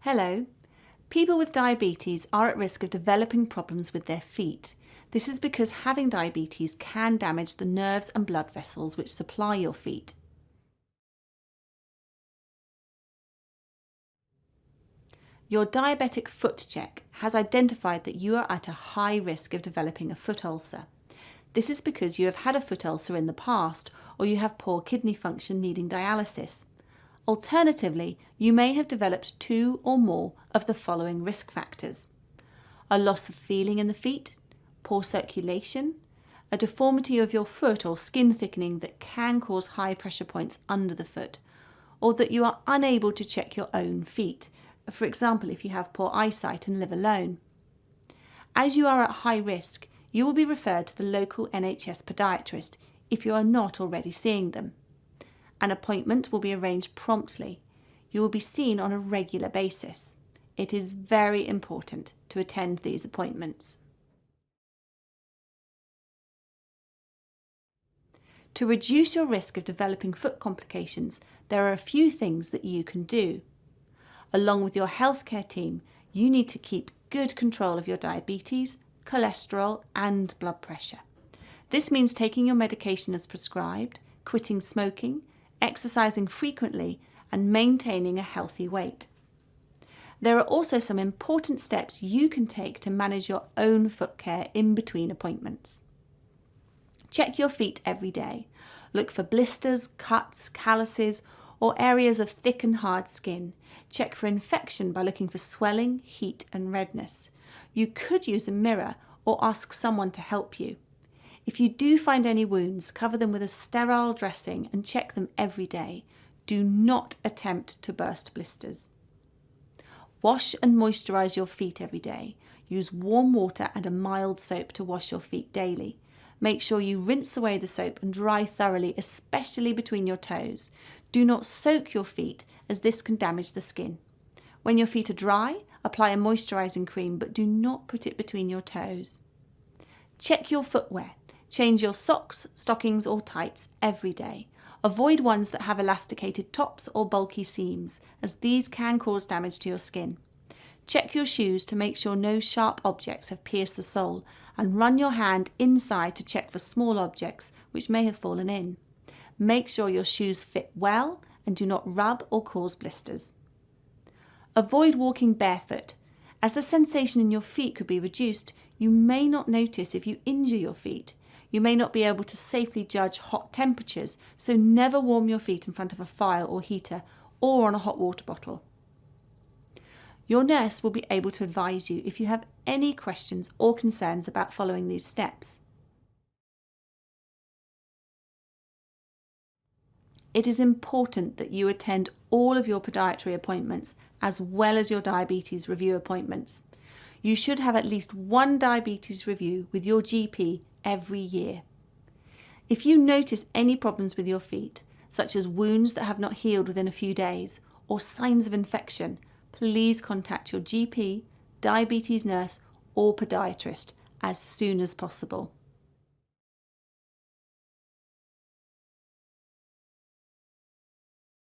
Hello. People with diabetes are at risk of developing problems with their feet. This is because having diabetes can damage the nerves and blood vessels which supply your feet. Your diabetic foot check has identified that you are at a high risk of developing a foot ulcer. This is because you have had a foot ulcer in the past or you have poor kidney function needing dialysis. Alternatively, you may have developed 2 or more of the following risk factors: a loss of feeling in the feet, poor circulation, a deformity of your foot or skin thickening that can cause high pressure points under the foot, or that you are unable to check your own feet, for example if you have poor eyesight and live alone. As you are at high risk, you will be referred to the local NHS podiatrist if you are not already seeing them. An appointment will be arranged promptly. You will be seen on a regular basis. It is very important to attend these appointments. To reduce your risk of developing foot complications, there are a few things that you can do. Along with your healthcare team, you need to keep good control of your diabetes, cholesterol and blood pressure. This means taking your medication as prescribed, quitting smoking, exercising frequently and maintaining a healthy weight. There are also some important steps you can take to manage your own foot care in between appointments. Check your feet every day. Look for blisters, cuts, calluses, or areas of thick and hard skin. Check for infection by looking for swelling, heat and redness. You could use a mirror or ask someone to help you. If you do find any wounds, cover them with a sterile dressing and check them every day. Do not attempt to burst blisters. Wash and moisturise your feet every day. Use warm water and a mild soap to wash your feet daily. Make sure you rinse away the soap and dry thoroughly, especially between your toes. Do not soak your feet as this can damage the skin. When your feet are dry, apply a moisturising cream but do not put it between your toes. Check your footwear. Change your socks, stockings or tights every day. Avoid ones that have elasticated tops or bulky seams, as these can cause damage to your skin. Check your shoes to make sure no sharp objects have pierced the sole, and run your hand inside to check for small objects which may have fallen in. Make sure your shoes fit well and do not rub or cause blisters. Avoid walking barefoot. As the sensation in your feet could be reduced, you may not notice if you injure your feet. You may not be able to safely judge hot temperatures, so never warm your feet in front of a fire or heater or on a hot water bottle. Your nurse will be able to advise you if you have any questions or concerns about following these steps. It is important that you attend all of your podiatry appointments as well as your diabetes review appointments. You should have at least one diabetes review with your GP every year. If you notice any problems with your feet, such as wounds that have not healed within a few days or signs of infection, please contact your GP, diabetes nurse or podiatrist as soon as possible.